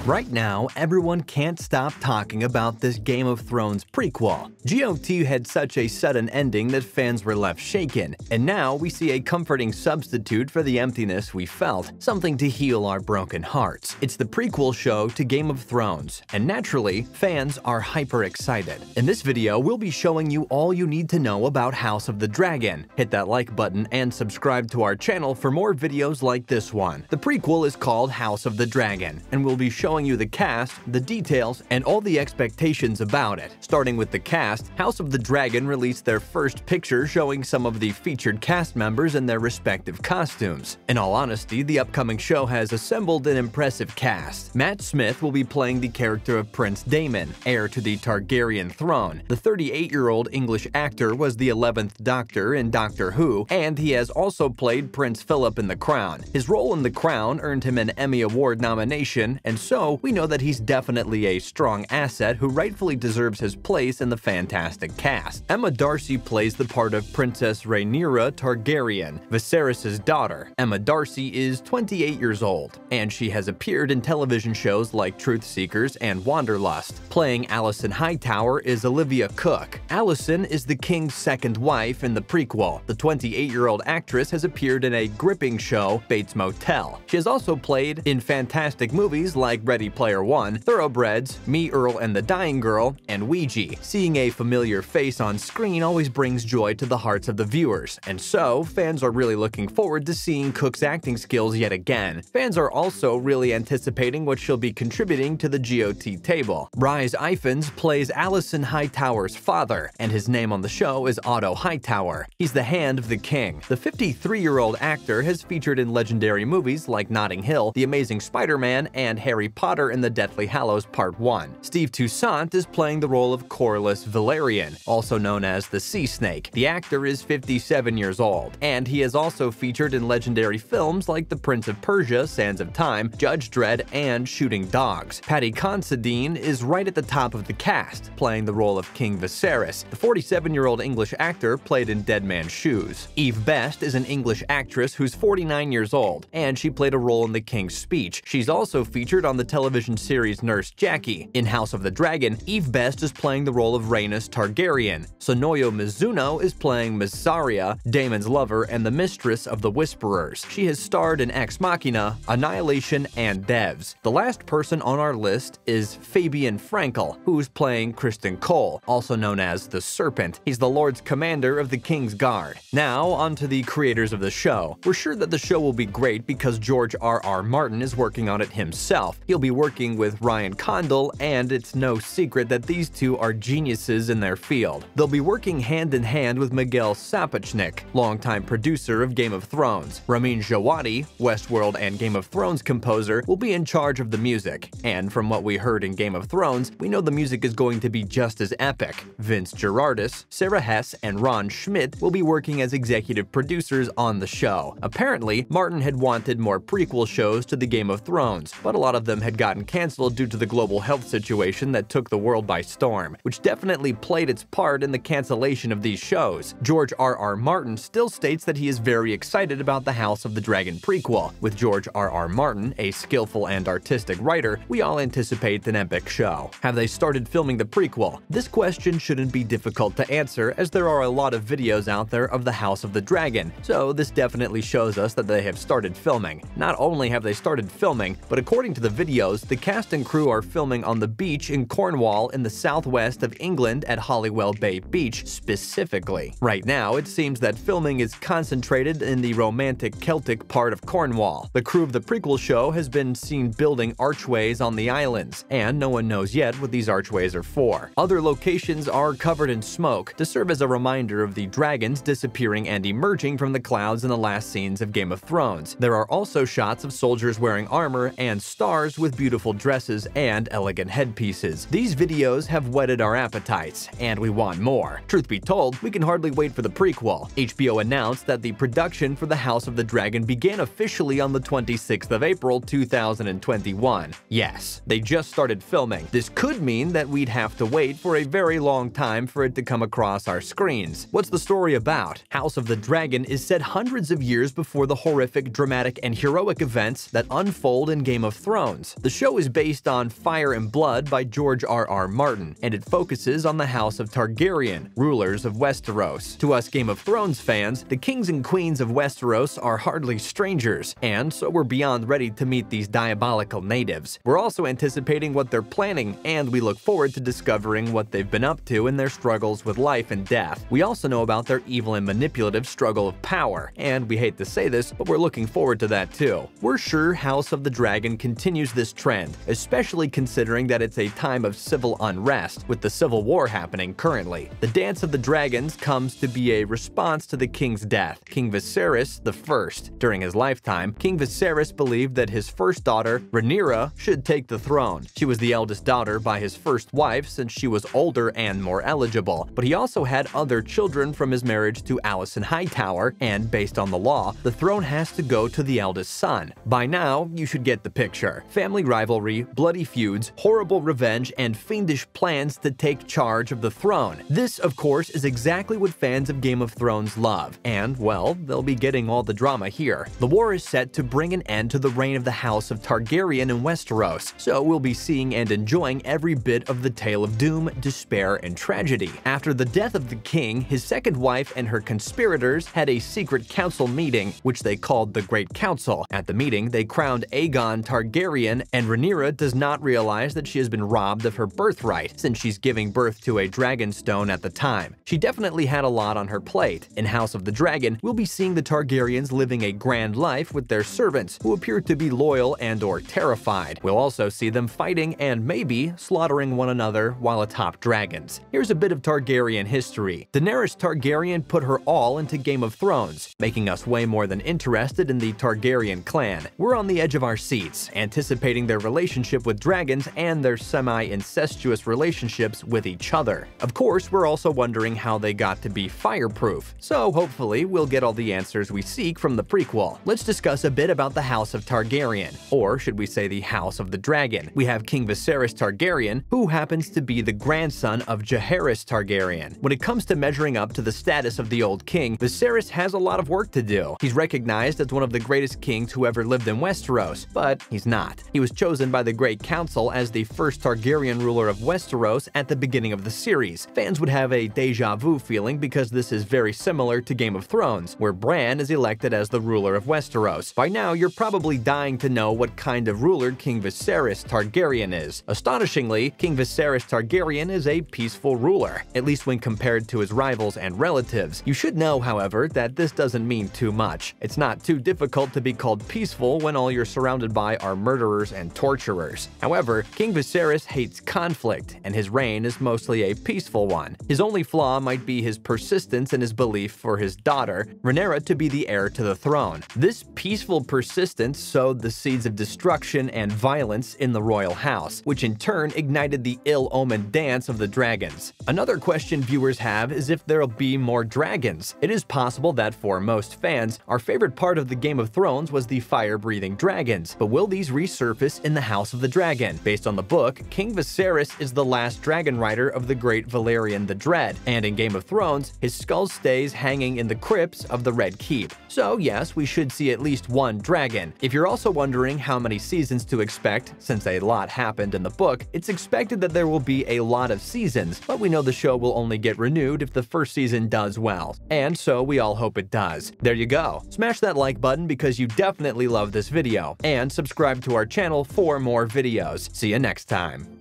Right now, everyone can't stop talking about this Game of Thrones prequel. GOT had such a sudden ending that fans were left shaken, and now we see a comforting substitute for the emptiness we felt, something to heal our broken hearts. It's the prequel show to Game of Thrones, and naturally, fans are hyper excited. In this video, we'll be showing you all you need to know about House of the Dragon. Hit that like button and subscribe to our channel for more videos like this one. The prequel is called House of the Dragon, and we'll be showing you the cast, the details, and all the expectations about it. Starting with the cast, House of the Dragon released their first picture showing some of the featured cast members in their respective costumes. In all honesty, the upcoming show has assembled an impressive cast. Matt Smith will be playing the character of Prince Daemon, heir to the Targaryen throne. The 38-year-old English actor was the 11th Doctor in Doctor Who, and he has also played Prince Philip in The Crown. His role in The Crown earned him an Emmy Award nomination, and so we know that he's definitely a strong asset who rightfully deserves his place in the fantastic cast. Emma Darcy plays the part of Princess Rhaenyra Targaryen, Viserys' daughter. Emma Darcy is 28 years old, and she has appeared in television shows like Truth Seekers and Wanderlust. Playing Alicent Hightower is Olivia Cooke. Alicent is the king's second wife in the prequel. The 28-year-old actress has appeared in a gripping show, Bates Motel. She has also played in fantastic movies like Ready Player One, Thoroughbreds, Me, Earl and the Dying Girl, and Ouija. Seeing a familiar face on screen always brings joy to the hearts of the viewers, and so fans are really looking forward to seeing Cook's acting skills yet again. Fans are also really anticipating what she'll be contributing to the GOT table. Rhys Ifans plays Alicent Hightower's father, and his name on the show is Otto Hightower. He's the hand of the king. The 53-year-old actor has featured in legendary movies like Notting Hill, The Amazing Spider-Man, and Harry Potter in the Deathly Hallows Part 1. Steve Toussaint is playing the role of Corlys Velaryon, also known as the Sea Snake. The actor is 57 years old, and he has also featured in legendary films like The Prince of Persia, Sands of Time, Judge Dredd, and Shooting Dogs. Paddy Considine is right at the top of the cast, playing the role of King Viserys. The 47-year-old English actor played in Dead Man's Shoes. Eve Best is an English actress who's 49 years old, and she played a role in The King's Speech. She's also featured on the television series Nurse Jackie. In House of the Dragon, Eve Best is playing the role of Rhaenys Targaryen. Sonoya Mizuno is playing Mysaria, Daemon's lover and the mistress of the Whisperers. She has starred in Ex Machina, Annihilation, and Devs. The last person on our list is Fabian Frankel, who's playing Criston Cole, also known as the Serpent. He's the Lord's commander of the King's Guard. Now, on to the creators of the show. We're sure that the show will be great because George R.R. Martin is working on it himself. He'll be working with Ryan Condal, and it's no secret that these two are geniuses in their field. They'll be working hand in hand with Miguel Sapochnik, longtime producer of Game of Thrones. Ramin Djawadi, Westworld and Game of Thrones composer, will be in charge of the music, and from what we heard in Game of Thrones, we know the music is going to be just as epic. Vince Gerardis, Sarah Hess, and Ron Schmidt will be working as executive producers on the show. Apparently, Martin had wanted more prequel shows to the Game of Thrones, but a lot of them had gotten canceled due to the global health situation that took the world by storm, which definitely played its part in the cancellation of these shows. George R.R. Martin still states that he is very excited about the House of the Dragon prequel. With George R.R. Martin, a skillful and artistic writer, we all anticipate an epic show. Have they started filming the prequel? This question shouldn't be difficult to answer, as there are a lot of videos out there of the House of the Dragon, so this definitely shows us that they have started filming. Not only have they started filming, but according to the videos, the cast and crew are filming on the beach in Cornwall in the southwest of England at Holywell Bay Beach specifically. Right now, it seems that filming is concentrated in the romantic Celtic part of Cornwall. The crew of the prequel show has been seen building archways on the islands, and no one knows yet what these archways are for. Other locations are covered in smoke to serve as a reminder of the dragons disappearing and emerging from the clouds in the last scenes of Game of Thrones. There are also shots of soldiers wearing armor and stars with beautiful dresses and elegant headpieces. These videos have whetted our appetites, and we want more. Truth be told, we can hardly wait for the prequel. HBO announced that the production for the House of the Dragon began officially on the 26th of April 2021. Yes, they just started filming. This could mean that we'd have to wait for a very long time for it to come across our screens. What's the story about? House of the Dragon is set hundreds of years before the horrific, dramatic, and heroic events that unfold in Game of Thrones. The show is based on Fire and Blood by George R.R. Martin, and it focuses on the House of Targaryen, rulers of Westeros. To us Game of Thrones fans, the kings and queens of Westeros are hardly strangers, and so we're beyond ready to meet these diabolical natives. We're also anticipating what they're planning, and we look forward to discovering what they've been up to in their struggles with life and death. We also know about their evil and manipulative struggle of power, and we hate to say this, but we're looking forward to that too. We're sure House of the Dragon continues this trend, especially considering that it's a time of civil unrest, with the civil war happening currently. The Dance of the Dragons comes to be a response to the king's death, King Viserys I. During his lifetime, King Viserys believed that his first daughter, Rhaenyra, should take the throne. She was the eldest daughter by his first wife since she was older and more eligible, but he also had other children from his marriage to Alicent Hightower, and based on the law, the throne has to go to the eldest son. By now, you should get the picture. Family rivalry, bloody feuds, horrible revenge, and fiendish plans to take charge of the throne. This, of course, is exactly what fans of Game of Thrones love, and, well, they'll be getting all the drama here. The war is set to bring an end to the reign of the House of Targaryen in Westeros, so we'll be seeing and enjoying every bit of the tale of doom, despair, and tragedy. After the death of the king, his second wife and her conspirators had a secret council meeting, which they called the Great Council. At the meeting, they crowned Aegon Targaryen, and Rhaenyra does not realize that she has been robbed of her birthright, since she's giving birth to a dragonstone at the time. She definitely had a lot on her plate. In House of the Dragon, we'll be seeing the Targaryens living a grand life with their servants, who appear to be loyal and/or terrified. We'll also see them fighting and maybe slaughtering one another while atop dragons. Here's a bit of Targaryen history. Daenerys Targaryen put her all into Game of Thrones, making us way more than interested in the Targaryen clan. We're on the edge of our seats, anticipating their relationship with dragons and their semi-incestuous relationships with each other. Of course, we're also wondering how they got to be fireproof, so hopefully we'll get all the answers we seek from the prequel. Let's discuss a bit about the House of Targaryen, or should we say the House of the Dragon. We have King Viserys Targaryen, who happens to be the grandson of Jaehaerys Targaryen. When it comes to measuring up to the status of the old king, Viserys has a lot of work to do. He's recognized as one of the greatest kings who ever lived in Westeros, but he's not. He was chosen by the Great Council as the first Targaryen ruler of Westeros at the beginning of the series. Fans would have a deja vu feeling because this is very similar to Game of Thrones, where Bran is elected as the ruler of Westeros. By now, you're probably dying to know what kind of ruler King Viserys Targaryen is. Astonishingly, King Viserys Targaryen is a peaceful ruler, at least when compared to his rivals and relatives. You should know, however, that this doesn't mean too much. It's not too difficult to be called peaceful when all you're surrounded by are murderers and torturers. However, King Viserys hates conflict, and his reign is mostly a peaceful one. His only flaw might be his persistence in his belief for his daughter, Rhaenyra, to be the heir to the throne. This peaceful persistence sowed the seeds of destruction and violence in the royal house, which in turn ignited the ill-omened Dance of the Dragons. Another question viewers have is if there'll be more dragons. It is possible that for most fans, our favorite part of the Game of Thrones was the fire-breathing dragons, but will these resurface in the House of the Dragon? Based on the book, King Viserys is the last dragon rider of the great Valyrian the Dread, and in Game of Thrones, his skull stays hanging in the crypts of the Red Keep. So yes, we should see at least one dragon. If you're also wondering how many seasons to expect, since a lot happened in the book, it's expected that there will be a lot of seasons, but we know the show will only get renewed if the first season does well. And so we all hope it does. There you go. Smash that like button because you definitely love this video, and subscribe to our channel for more videos. See you next time.